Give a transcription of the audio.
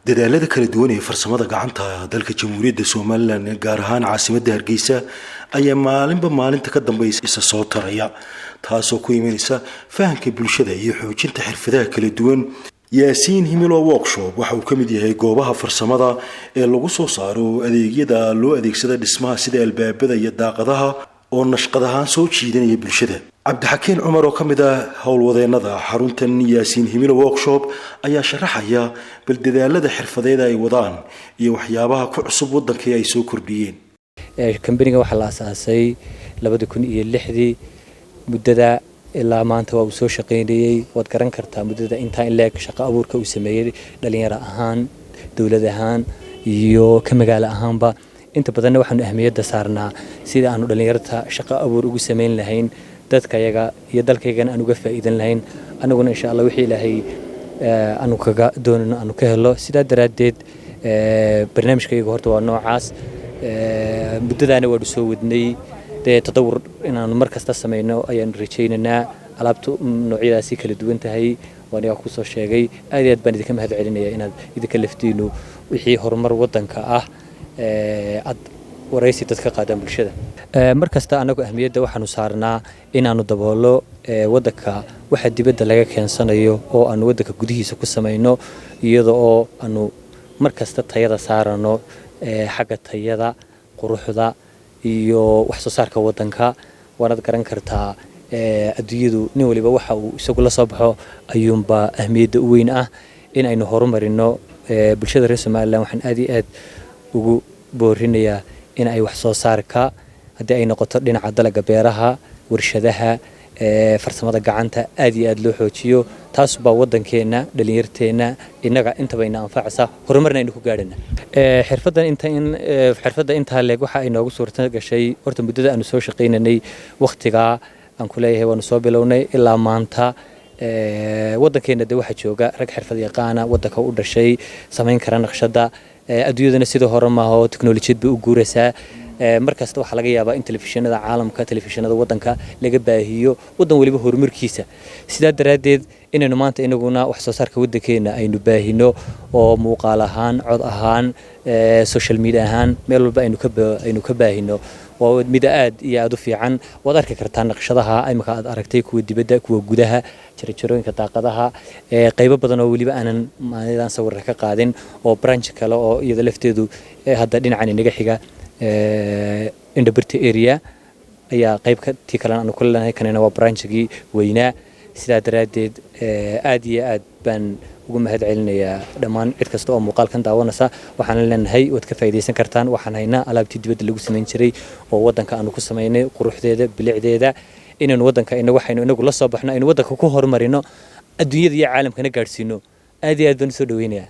dadaalada kala duwan ee farsamada gacanta dalka Jamhuuriyadda Soomaaliland gaar ahaan caasimadda Hargeysa ayaa maalinba maalinta ka dambaysa isa soo taraya taasoo ku imanaysa fahamka bulshada iyo xoojinta xirfadaha kala duwan. Yaasiin Himilo Workshop waxa uu ka mid yahay goobaha farsamada ee lagu soo saaro adeegyada loo adeegsado dhismaha sida albaabada iyo daaqadaha oo nashqad ahaan soo jiidanaya bulshada. Cabdixakiin Cumar oo ka mid ah howlwadeennada xaruntan Yaasiin Himilo Workshop ayaa sharaxaya bal dadaalada xirfadeed ay wadaan iyo waxyaabaha ku cusub waddanka ay soo kordhiyeen. Company-ga waxa la aasaasay 2006 muddada ilaa maanta waa uu soo shaqeynayay. waad garan kartaa muddada inta in leeg shaqo abuurka uu sameeyay dhalinyaro ahaan, dawlad ahaan iyo ka magaalo ahaanba. inta badan waxaanu ahmiyadda saarnaa sida aanu dhalinyarada shaqo abuur ugu sameyn lahayn, dadka iyaga iyo dalkaygana aan uga faa'iidan lahayn. anaguna insha Allah wixii Ilaahay aanu kaga doonano aanu ka helo. sidaa daraadeed barnaamijkayga horta waa noocaas. muddadaana waa soo wadnay tadawur inaanu markasta sameeyno ayaan rajaynaynaa. alaabtu noocyadaasi kala duwan tahay waan ku soo sheegay. aad iyo aad baan idinka mahad celinayaa inaad idinka laftiinu wixii horumar waddanka ah ad waraysi dadka qaadaan bulshada. markasta anagu ahmiyadda waxaanu saarnaa inaanu daboolo waddanka waxa dibadda laga keensanayo oo aanu waddanka gudihiisa ku sameeyno, iyadoo oo aanu markasta tayada saarano xagga tayada, quruxda iyo wax soo saarka waddanka. waanad garan kartaa adduunyadu nin waliba waxa uu isagu la soo baxo ayuunba ahmiyadda u weyn ah in aynu horumarino. bulshada reer Soomaaliland waxaan aad iyo aad ugu boorinayaa in ay wax soo saarka haddii ay noqoto dhinaca dalagga beeraha, warshadaha, farsamada gacanta aad iyo aad loo xoojiyo. taas baa waddankeena dhalinyarteena inaga inta bayna anfacaysa horumarna aynu ku gaadhana. xirfadda inta leeg waxa ay noogu suurta gashay horta muddada aanu soo shaqeynanay waqtiga aan ku leeyahay waanu soo bilownay ilaa maanta. waddankeena waxa jooga rag xirfad yaqaana waddanka u dhashay sameyn kara naqshada. adduunyadana sida hore ma aha teknoolajiyad bay u guuraysaa. markasta waxa laga yaabaa in telefishinada caalamka, telefishinada waddanka laga baahiyo waddan waliba horumarkiisa. sidaa daraadeed inaynu maanta inaguna wax soo saarka waddankeena aynu baahino oo muuqaal ahaan, cod ahaan, social media ahaan meel walba aynu ka baahino waa mid aad iyo aad u fiican. waad arki kartaa naqshadaha imika aad aragtay kuwa dibadda, kuwa gudaha, jarjarooyinka daaqadaha, qaybo badan oo waliba aanan maalidan sawir ka qaadin oo branch kale oo iyada lafteedu hadda dhinacan inaga xiga Indabirta area ayaa qayb ka tii kale aanu ku leenahay. kanina waa branchigii weynaa. sidaa daraadeed aad iyo aad baan ugu mahad celinayaa dhammaan cid kasta oo muuqaalkan daawanaysa. waxaan leenahay waad ka faa'iideysan kartaan. waxaan haynaa alaabtii dibadda lagu sameyn jiray oo waddanka aanu ku sameynay, quruxdeeda, bilicdeeda. inaynu waddanka waxaynu inagu la soo baxno, aynu waddanka ku horumarino, adduunyada iyo caalamkana gaadhsiino. aad iyo aad baan u soo dhaweynayaa.